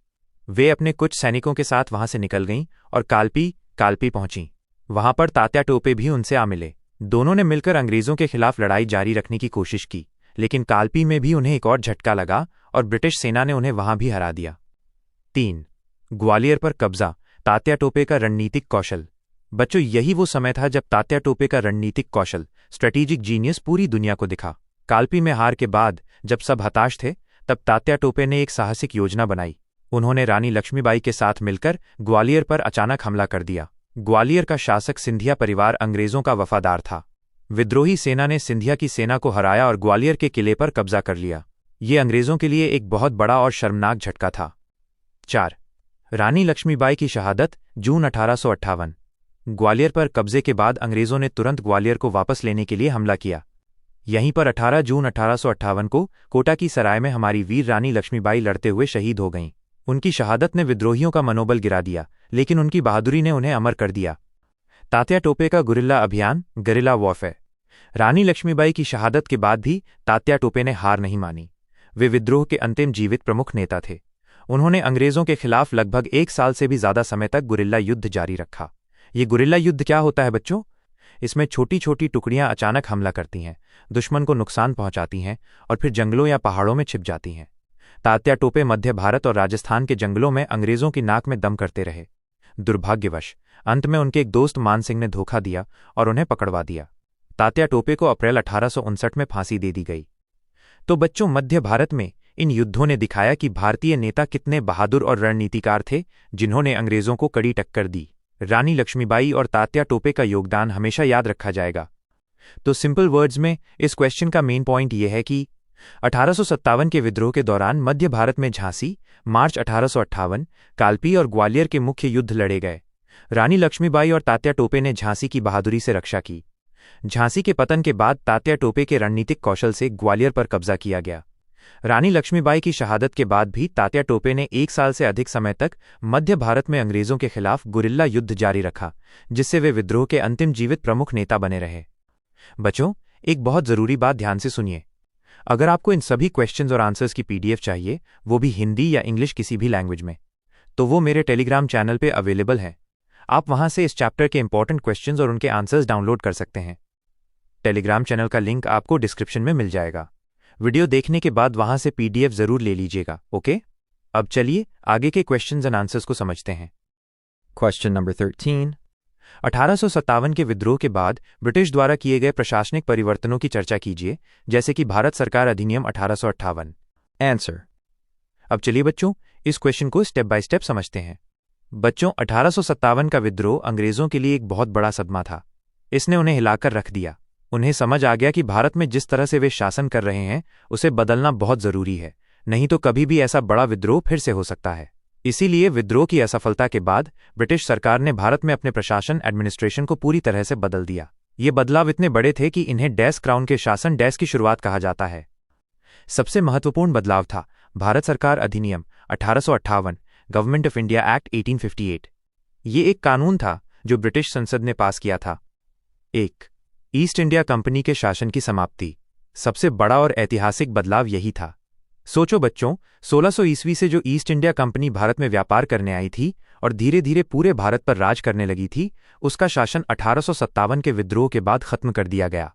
वे अपने कुछ सैनिकों के साथ वहां से निकल गईं और कालपी पहुंचीं। वहां पर तात्या टोपे भी उनसे आ मिले। दोनों ने मिलकर अंग्रेजों के खिलाफ लड़ाई जारी रखने की कोशिश की, लेकिन कालपी में भी उन्हें एक और झटका लगा और ब्रिटिश सेना ने उन्हें वहां भी हरा दिया। 3. ग्वालियर पर कब्जा, तात्या टोपे का रणनीतिक कौशल। बच्चों, यही वो समय था जब तात्या टोपे का रणनीतिक कौशल, स्ट्रेटेजिक जीनियस, पूरी दुनिया को दिखा। कालपी में हार के बाद जब सब हताश थे, तब तात्या टोपे ने एक साहसिक योजना बनाई। उन्होंने रानी लक्ष्मीबाई के साथ मिलकर ग्वालियर पर अचानक हमला कर दिया। ग्वालियर का शासक सिंधिया परिवार अंग्रेजों का वफादार था। विद्रोही सेना ने सिंधिया की सेना को हराया और ग्वालियर के किले पर कब्जा कर लिया। ये अंग्रेजों के लिए एक बहुत बड़ा और शर्मनाक झटका था। 4. रानी लक्ष्मीबाई की शहादत, जून 1858। ग्वालियर पर कब्जे के बाद अंग्रेजों ने तुरंत ग्वालियर को वापस लेने के लिए हमला किया। यहीं पर 18 जून 1858 को कोटा की सराय में हमारी वीर रानी लक्ष्मीबाई लड़ते हुए शहीद हो गईं। उनकी शहादत ने विद्रोहियों का मनोबल गिरा दिया, लेकिन उनकी बहादुरी ने उन्हें अमर कर दिया। तात्या टोपे का गुरिल्ला अभियान, गरिला वॉरफेयर। रानी लक्ष्मीबाई की शहादत के बाद भी तात्या टोपे ने हार नहीं मानी। वे विद्रोह के अंतिम जीवित प्रमुख नेता थे। उन्होंने अंग्रेजों के खिलाफ लगभग 1 साल से भी ज्यादा समय तक गुरिल्ला युद्ध जारी रखा। ये गुरिल्ला युद्ध क्या होता है बच्चों? इसमें छोटी छोटी टुकड़ियां अचानक हमला करती हैं, दुश्मन को नुकसान पहुंचाती हैं और फिर जंगलों या पहाड़ों में छिप जाती हैं। तात्या टोपे मध्य भारत और राजस्थान के जंगलों में अंग्रेजों की नाक में दम करते रहे। दुर्भाग्यवश अंत में उनके एक दोस्त मान सिंह ने धोखा दिया और उन्हें पकड़वा दिया। तात्या टोपे को अप्रैल 1859 में फांसी दे दी गई। तो बच्चों, मध्य भारत में इन युद्धों ने दिखाया कि भारतीय नेता कितने बहादुर और रणनीतिकार थे, जिन्होंने अंग्रेजों को कड़ी टक्कर दी। रानी लक्ष्मीबाई और तात्या टोपे का योगदान हमेशा याद रखा जाएगा। तो सिंपल वर्ड्स में इस क्वेश्चन का मेन पॉइंट यह है कि 1857 के विद्रोह के दौरान मध्य भारत में झांसी, मार्च 1858, कालपी और ग्वालियर के मुख्य युद्ध लड़े गए। रानी लक्ष्मीबाई और तात्या टोपे ने झांसी की बहादुरी से रक्षा की। झांसी के पतन के बाद तात्या टोपे के रणनीतिक कौशल से ग्वालियर पर कब्जा किया गया। रानी लक्ष्मीबाई की शहादत के बाद भी तात्या टोपे ने 1 साल से अधिक समय तक मध्य भारत में अंग्रेजों के खिलाफ गुरिल्ला युद्ध जारी रखा, जिससे वे विद्रोह के अंतिम जीवित प्रमुख नेता बने रहे। बच्चों, एक बहुत जरूरी बात ध्यान से सुनिए। अगर आपको इन सभी क्वेश्चंस और आंसर्स की पीडीएफ चाहिए, वो भी हिंदी या इंग्लिश किसी भी लैंग्वेज में, तो वो मेरे टेलीग्राम चैनल पे अवेलेबल है। आप वहां से इस चैप्टर के इंपॉर्टेंट क्वेश्चंस और उनके आंसर्स डाउनलोड कर सकते हैं। टेलीग्राम चैनल का लिंक आपको डिस्क्रिप्शन में मिल जाएगा। वीडियो देखने के बाद वहां से पीडीएफ जरूर ले लीजिएगा, ओके? अब चलिए आगे के क्वेश्चंस एंड आंसर्स को समझते हैं। Question number 13. 1857 के विद्रोह के बाद ब्रिटिश द्वारा किए गए प्रशासनिक परिवर्तनों की चर्चा कीजिए, जैसे कि भारत सरकार अधिनियम 1858। Answer. अब चलिए बच्चों, इस क्वेश्चन को स्टेप बाय स्टेप समझते हैं। बच्चों, 1857 का विद्रोह अंग्रेजों के लिए एक बहुत बड़ा सदमा था। इसने उन्हें हिलाकर रख दिया। उन्हें समझ आ गया कि भारत में जिस तरह से वे शासन कर रहे हैं उसे बदलना बहुत जरूरी है, नहीं तो कभी भी ऐसा बड़ा विद्रोह फिर से हो सकता है। इसीलिए विद्रोह की असफलता के बाद ब्रिटिश सरकार ने भारत में अपने प्रशासन एडमिनिस्ट्रेशन को पूरी तरह से बदल दिया। ये बदलाव इतने बड़े थे कि इन्हें डैश क्राउन के शासन डैश की शुरुआत कहा जाता है। सबसे महत्वपूर्ण बदलाव था भारत सरकार अधिनियम 1858, गवर्नमेंट ऑफ इंडिया एक्ट 1858। ये एक कानून था जो ब्रिटिश संसद ने पास किया था। 1. ईस्ट इंडिया कंपनी के शासन की समाप्ति। सबसे बड़ा और ऐतिहासिक बदलाव यही था। सोचो बच्चों, 1600 ईस्वी से जो ईस्ट इंडिया कंपनी भारत में व्यापार करने आई थी और धीरे धीरे पूरे भारत पर राज करने लगी थी, उसका शासन 1857 के विद्रोह के बाद खत्म कर दिया गया।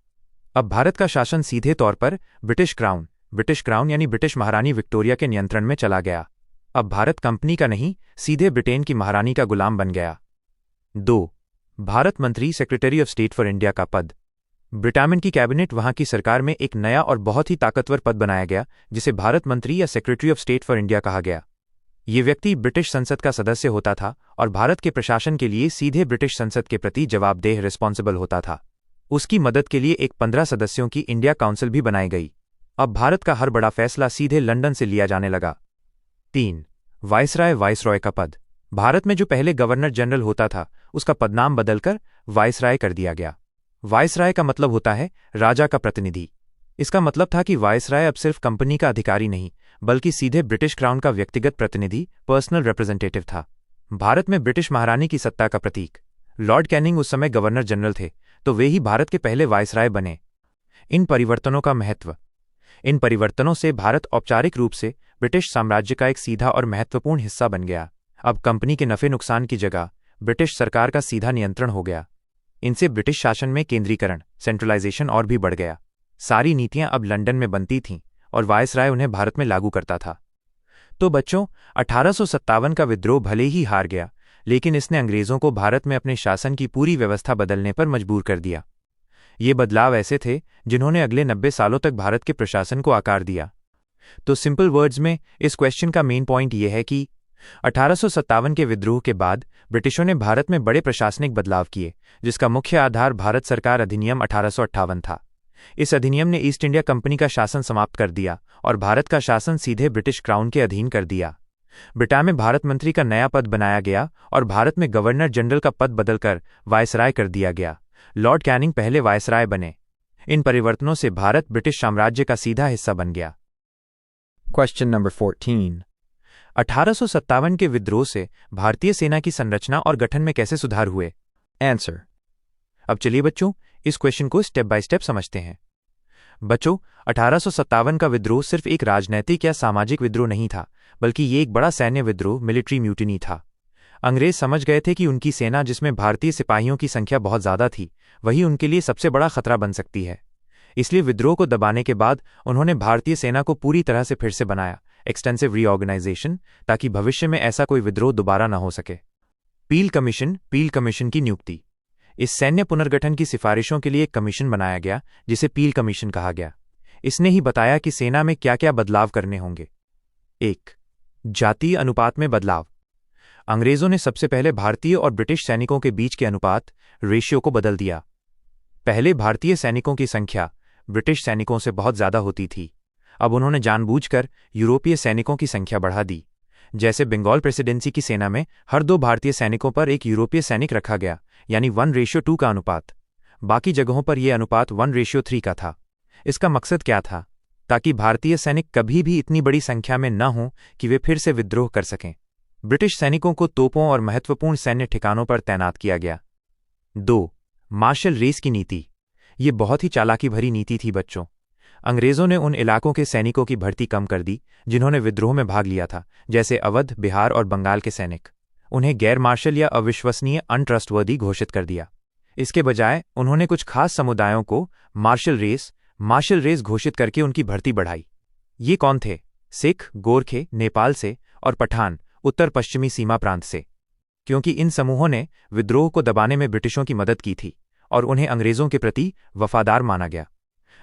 अब भारत का शासन सीधे तौर पर ब्रिटिश क्राउन यानी ब्रिटिश महारानी विक्टोरिया के नियंत्रण में चला गया। अब भारत कंपनी का नहीं, सीधे ब्रिटेन की महारानी का गुलाम बन गया। 2. भारत मंत्री secretary of state for India का पद। ब्रिटानिया की कैबिनेट वहां की सरकार में एक नया और बहुत ही ताकतवर पद बनाया गया, जिसे भारत मंत्री या secretary of state for India कहा गया। ये व्यक्ति ब्रिटिश संसद का सदस्य होता था और भारत के प्रशासन के लिए सीधे ब्रिटिश संसद के प्रति जवाबदेह रिस्पॉन्सिबल होता था। उसकी मदद के लिए एक 15 सदस्यों की इंडिया काउंसिल भी बनाई गई। अब भारत का हर बड़ा फैसला सीधे लंदन से लिया जाने लगा। 3. वाइसरॉय का पद। भारत में जो पहले गवर्नर जनरल होता था, उसका पदनाम बदलकर वाइसराय कर दिया गया। वाइसराय का मतलब होता है राजा का प्रतिनिधि। इसका मतलब था कि वाइसराय अब सिर्फ कंपनी का अधिकारी नहीं, बल्कि सीधे ब्रिटिश क्राउन का व्यक्तिगत प्रतिनिधि, पर्सनल रिप्रेजेंटेटिव था। भारत में ब्रिटिश महारानी की सत्ता का प्रतीक। लॉर्ड कैनिंग उस समय गवर्नर जनरल थे, तो वे ही भारत के पहले वाइसराय बने। इन परिवर्तनों का महत्व। इन परिवर्तनों से भारत औपचारिक रूप से ब्रिटिश साम्राज्य का एक सीधा और महत्वपूर्ण हिस्सा बन गया। अब कंपनी के नफे नुकसान की जगह ब्रिटिश सरकार का सीधा नियंत्रण हो गया। इनसे ब्रिटिश शासन में केंद्रीकरण, सेंट्रलाइजेशन और भी बढ़ गया। सारी नीतियां अब लंदन में बनती थीं और वाइसराय उन्हें भारत में लागू करता था। तो बच्चों, 1857 का विद्रोह भले ही हार गया, लेकिन इसने अंग्रेजों को भारत में अपने शासन की पूरी व्यवस्था बदलने पर मजबूर कर दिया। ये बदलाव ऐसे थे जिन्होंने अगले 90 सालों तक भारत के प्रशासन को आकार दिया। तो सिंपल वर्ड्स में इस क्वेश्चन का मेन पॉइंट यह है कि 1857 के विद्रोह के बाद ब्रिटिशों ने भारत में बड़े प्रशासनिक बदलाव किए, जिसका मुख्य आधार भारत सरकार अधिनियम 1858 था। इस अधिनियम ने ईस्ट इंडिया कंपनी का शासन समाप्त कर दिया और भारत का शासन सीधे ब्रिटिश क्राउन के अधीन कर दिया। ब्रिटेन में भारत मंत्री का नया पद बनाया गया और भारत में गवर्नर जनरल का पद बदलकर वाइसराय कर दिया गया। लॉर्ड कैनिंग पहले वाइसराय बने। इन परिवर्तनों से भारत ब्रिटिश साम्राज्य का सीधा हिस्सा बन गया। Question number 14. 1857 के विद्रोह से भारतीय सेना की संरचना और गठन में कैसे सुधार हुए? Answer. अब चलिए बच्चों, इस क्वेश्चन को स्टेप बाय स्टेप समझते हैं। बच्चों, 1857 का विद्रोह सिर्फ एक राजनैतिक या सामाजिक विद्रोह नहीं था, बल्कि ये एक बड़ा सैन्य विद्रोह, मिलिट्री म्यूटिनी था। अंग्रेज समझ गए थे कि उनकी सेना, जिसमें भारतीय सिपाहियों की संख्या बहुत ज्यादा थी, वही उनके लिए सबसे बड़ा खतरा बन सकती है। इसलिए विद्रोह को दबाने के बाद उन्होंने भारतीय सेना को पूरी तरह से फिर से बनाया, एक्सटेंसिव रीऑर्गेनाइजेशन, ताकि भविष्य में ऐसा कोई विद्रोह दोबारा न हो सके। पील कमीशन की नियुक्ति। इस सैन्य पुनर्गठन की सिफारिशों के लिए एक कमीशन बनाया गया, जिसे पील कमीशन कहा गया। इसने ही बताया कि सेना में क्या क्या बदलाव करने होंगे। 1. जातीय अनुपात में बदलाव। अंग्रेजों ने सबसे पहले भारतीय और ब्रिटिश सैनिकों के बीच के अनुपात, रेशियो को बदल दिया। पहले भारतीय सैनिकों की संख्या ब्रिटिश सैनिकों से बहुत ज्यादा होती थी। अब उन्होंने जानबूझकर यूरोपीय सैनिकों की संख्या बढ़ा दी। जैसे बंगाल प्रेसिडेंसी की सेना में हर 2 भारतीय सैनिकों पर एक यूरोपीय सैनिक रखा गया, यानी 1:2 का अनुपात। बाकी जगहों पर यह अनुपात 1:3 का था। इसका मकसद क्या था? ताकि भारतीय सैनिक कभी भी इतनी बड़ी संख्या में न हों कि वे फिर से विद्रोह कर सकें। ब्रिटिश सैनिकों को तोपों और महत्वपूर्ण सैन्य ठिकानों पर तैनात किया गया। 2. मार्शल रेस की नीति। ये बहुत ही चालाकी भरी नीति थी बच्चों। अंग्रेजों ने उन इलाकों के सैनिकों की भर्ती कम कर दी जिन्होंने विद्रोह में भाग लिया था, जैसे अवध, बिहार और बंगाल के सैनिक। उन्हें गैर मार्शल या अविश्वसनीय, अनट्रस्टवर्दी घोषित कर दिया। इसके बजाय उन्होंने कुछ खास समुदायों को मार्शल रेस घोषित करके उनकी भर्ती बढ़ाई। ये कौन थे? सिख, गोरखे नेपाल से और पठान उत्तर पश्चिमी सीमा प्रांत से। क्योंकि इन समूहों ने विद्रोह को दबाने में ब्रिटिशों की मदद की थी और उन्हें अंग्रेजों के प्रति वफादार माना गया।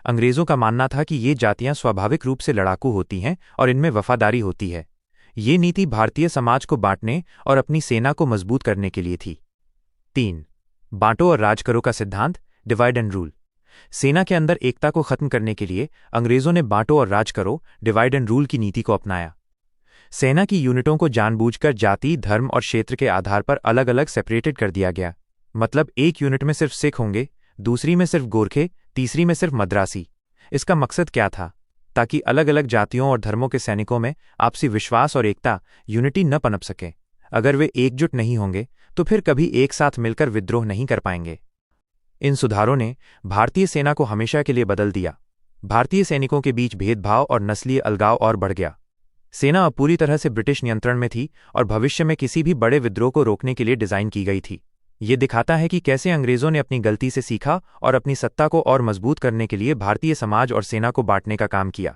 अंग्रेजों का मानना था कि ये जातियां स्वाभाविक रूप से लड़ाकू होती हैं और इनमें वफादारी होती है। ये नीति भारतीय समाज को बांटने और अपनी सेना को मजबूत करने के लिए थी। 3. बांटो और राज करो का सिद्धांत, डिवाइड एंड रूल। सेना के अंदर एकता को खत्म करने के लिए अंग्रेजों ने बांटो और राज करो, डिवाइड एंड रूल की नीति को अपनाया। सेना की यूनिटों को जानबूझकर जाति, धर्म और क्षेत्र के आधार पर अलग अलग सेपरेटेड कर दिया गया। मतलब एक यूनिट में सिर्फ सिख होंगे, दूसरी में सिर्फ गोरखे, तीसरी में सिर्फ मद्रासी। इसका मकसद क्या था? ताकि अलग अलग जातियों और धर्मों के सैनिकों में आपसी विश्वास और एकता, यूनिटी न पनप सके। अगर वे एकजुट नहीं होंगे तो फिर कभी एक साथ मिलकर विद्रोह नहीं कर पाएंगे। इन सुधारों ने भारतीय सेना को हमेशा के लिए बदल दिया। भारतीय सैनिकों के बीच भेदभाव और नस्लीय अलगाव और बढ़ गया। सेना अब पूरी तरह से ब्रिटिश नियंत्रण में थी और भविष्य में किसी भी बड़े विद्रोह को रोकने के लिए डिजाइन की गई थी। ये दिखाता है कि कैसे अंग्रेजों ने अपनी गलती से सीखा और अपनी सत्ता को और मजबूत करने के लिए भारतीय समाज और सेना को बांटने का काम किया।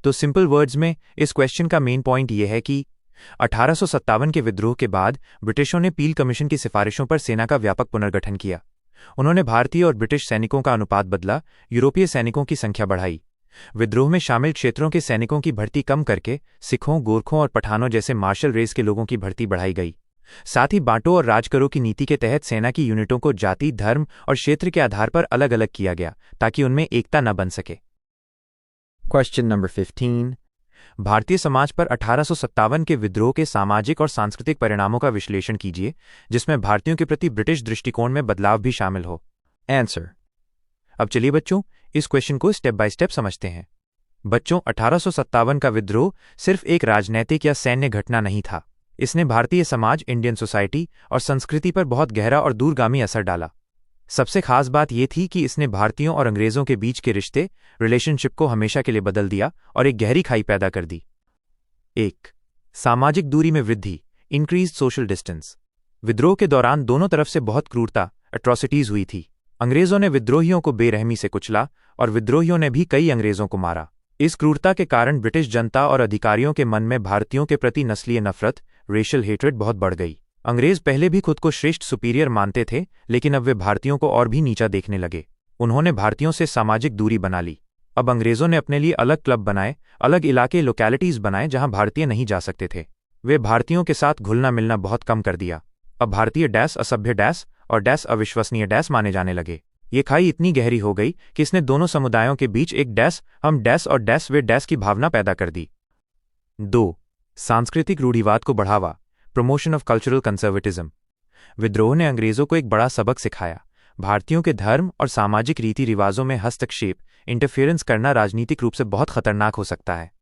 तो सिंपल वर्ड्स में इस क्वेश्चन का मेन पॉइंट यह है कि 1857 के विद्रोह के बाद ब्रिटिशों ने पील कमीशन की सिफारिशों पर सेना का व्यापक पुनर्गठन किया। उन्होंने भारतीय और ब्रिटिश सैनिकों का अनुपात बदला, यूरोपीय सैनिकों की संख्या बढ़ाई, विद्रोह में शामिल क्षेत्रों के सैनिकों की भर्ती कम करके सिखों, गोरखों और पठानों जैसे मार्शल रेस के लोगों की भर्ती बढ़ाई गई। साथ ही बांटो और राज करो की नीति के तहत सेना की यूनिटों को जाति, धर्म और क्षेत्र के आधार पर अलग अलग किया गया ताकि उनमें एकता न बन सके। Question number 15. भारतीय समाज पर 1857 के विद्रोह के सामाजिक और सांस्कृतिक परिणामों का विश्लेषण कीजिए, जिसमें भारतीयों के प्रति ब्रिटिश दृष्टिकोण में बदलाव भी शामिल हो। Answer. अब चलिए बच्चों, इस क्वेश्चन को स्टेप बाय स्टेप समझते हैं। बच्चों, 1857 का विद्रोह सिर्फ एक राजनैतिक या सैन्य घटना नहीं था। इसने भारतीय समाज, इंडियन सोसाइटी और संस्कृति पर बहुत गहरा और दूरगामी असर डाला। सबसे खास बात यह थी कि इसने भारतीयों और अंग्रेजों के बीच के रिश्ते, रिलेशनशिप को हमेशा के लिए बदल दिया और एक गहरी खाई पैदा कर दी। 1. सामाजिक दूरी में वृद्धि, इंक्रीज्ड सोशल डिस्टेंस। विद्रोह के दौरान दोनों तरफ से बहुत क्रूरता, एट्रॉसिटीज हुई थी। अंग्रेजों ने विद्रोहियों को बेरहमी से कुचला और विद्रोहियों ने भी कई अंग्रेजों को मारा। इस क्रूरता के कारण ब्रिटिश जनता और अधिकारियों के मन में भारतीयों के प्रति नस्लीय नफरत, रेशियल हेट्रेड बहुत बढ़ गई। अंग्रेज पहले भी खुद को श्रेष्ठ, सुपीरियर मानते थे, लेकिन अब वे भारतीयों को और भी नीचा देखने लगे। उन्होंने भारतीयों से सामाजिक दूरी बना ली। अब अंग्रेजों ने अपने लिए अलग क्लब बनाए, अलग इलाके, लोकेलिटीज बनाए जहां भारतीय नहीं जा सकते थे। वे भारतीयों के साथ घुलना मिलना बहुत कम कर दिया। अब भारतीय डैश असभ्य डैश और डैश अविश्वसनीय डैश माने जाने लगे। ये खाई इतनी गहरी हो गई कि इसने दोनों समुदायों के बीच एक डैश हम डैश और डैश वे डैश की भावना पैदा कर दी। 2. सांस्कृतिक रूढ़िवाद को बढ़ावा, प्रमोशन ऑफ कल्चरल कंजर्वेटिज्म। विद्रोह ने अंग्रेजों को एक बड़ा सबक सिखाया। भारतीयों के धर्म और सामाजिक रीति रिवाजों में हस्तक्षेप, इंटरफेरेंस करना राजनीतिक रूप से बहुत खतरनाक हो सकता है।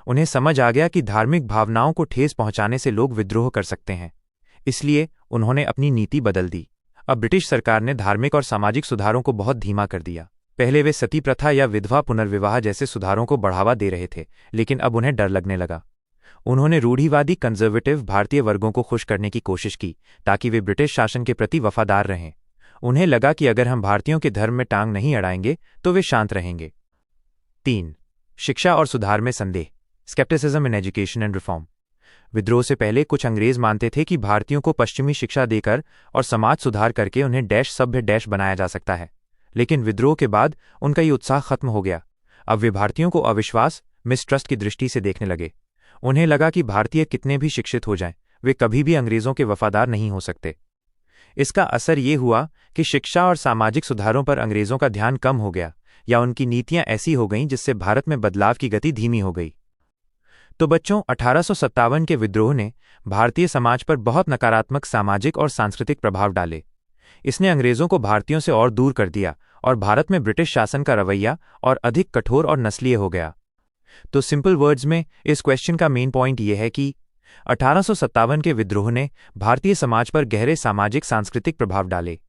उन्हें समझ आ गया कि धार्मिक भावनाओं को ठेस पहुंचाने से लोग विद्रोह कर सकते हैं। इसलिए उन्होंने अपनी नीति बदल दी। अब ब्रिटिश सरकार ने धार्मिक और सामाजिक सुधारों को बहुत धीमा कर दिया। पहले वे सती प्रथा या विधवा पुनर्विवाह जैसे सुधारों को बढ़ावा दे रहे थे, लेकिन अब उन्हें डर लगने लगा। उन्होंने रूढ़िवादी कंजर्वेटिव भारतीय वर्गों को खुश करने की कोशिश की ताकि वे ब्रिटिश शासन के प्रति वफादार रहें। उन्हें लगा कि अगर हम भारतीयों के धर्म में टांग नहीं अड़ाएंगे तो वे शांत रहेंगे। 3. शिक्षा और सुधार में संदेह, scepticism in education and reform. विद्रोह से पहले कुछ अंग्रेज मानते थे कि भारतीयों को पश्चिमी शिक्षा देकर और समाज सुधार करके उन्हें डैश सभ्य डैश बनाया जा सकता है। लेकिन विद्रोह के बाद उनका ये उत्साह खत्म हो गया। अब वे भारतीयों को अविश्वास, मिसट्रस्ट की दृष्टि से देखने लगे। उन्हें लगा कि भारतीय कितने भी शिक्षित हो जाएं, वे कभी भी अंग्रेजों के वफादार नहीं हो सकते। इसका असर ये हुआ कि शिक्षा और सामाजिक सुधारों पर अंग्रेजों का ध्यान कम हो गया या उनकी नीतियां ऐसी हो गईं जिससे भारत में बदलाव की गति धीमी हो गई। तो बच्चों, 1857 के विद्रोह ने भारतीय समाज पर बहुत नकारात्मक सामाजिक और सांस्कृतिक प्रभाव डाले। इसने अंग्रेजों को भारतीयों से और दूर कर दिया और भारत में ब्रिटिश शासन का रवैया और अधिक कठोर और नस्लीय हो गया। तो सिंपल वर्ड्स में इस क्वेश्चन का मेन पॉइंट यह है कि 1857 के विद्रोह ने भारतीय समाज पर गहरे सामाजिक सांस्कृतिक प्रभाव डाले।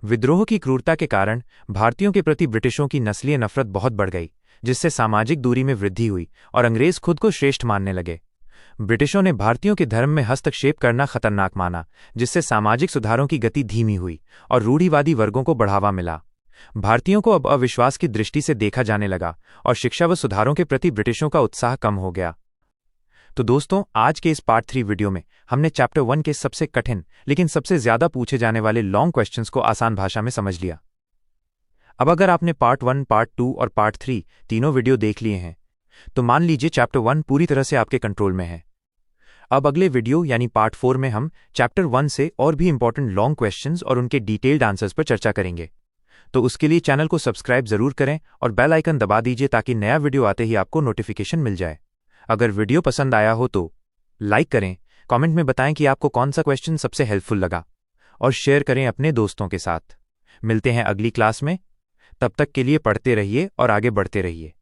विद्रोह की क्रूरता के कारण भारतीयों के प्रति ब्रिटिशों की नस्लीय नफरत बहुत बढ़ गई, जिससे सामाजिक दूरी में वृद्धि हुई और अंग्रेज खुद को श्रेष्ठ मानने लगे। ब्रिटिशों ने भारतीयों के धर्म में हस्तक्षेप करना खतरनाक माना, जिससे सामाजिक सुधारों की गति धीमी हुई और रूढ़िवादी वर्गों को बढ़ावा मिला। भारतीयों को अब अविश्वास की दृष्टि से देखा जाने लगा और शिक्षा व सुधारों के प्रति ब्रिटिशों का उत्साह कम हो गया। तो दोस्तों, आज के इस पार्ट 3 वीडियो में हमने चैप्टर 1 के सबसे कठिन लेकिन सबसे ज्यादा पूछे जाने वाले लॉन्ग क्वेश्चंस को आसान भाषा में समझ लिया। अब अगर आपने पार्ट 1, पार्ट 2 और पार्ट 3 तीनों वीडियो देख लिए हैं तो मान लीजिए चैप्टर 1 पूरी तरह से आपके कंट्रोल में है। अब अगले वीडियो यानी पार्ट 4 में हम चैप्टर 1 से और भी इंपॉर्टेंट लॉन्ग क्वेश्चंस और उनके डिटेल्ड आंसर्स पर चर्चा करेंगे। तो उसके लिए चैनल को सब्सक्राइब जरूर करें और बेल आइकन दबा दीजिए ताकि नया वीडियो आते ही आपको नोटिफिकेशन मिल जाए। अगर वीडियो पसंद आया हो तो लाइक करें, कमेंट में बताएं कि आपको कौन सा क्वेश्चन सबसे हेल्पफुल लगा और शेयर करें अपने दोस्तों के साथ। मिलते हैं अगली क्लास में, तब तक के लिए पढ़ते रहिए और आगे बढ़ते रहिए।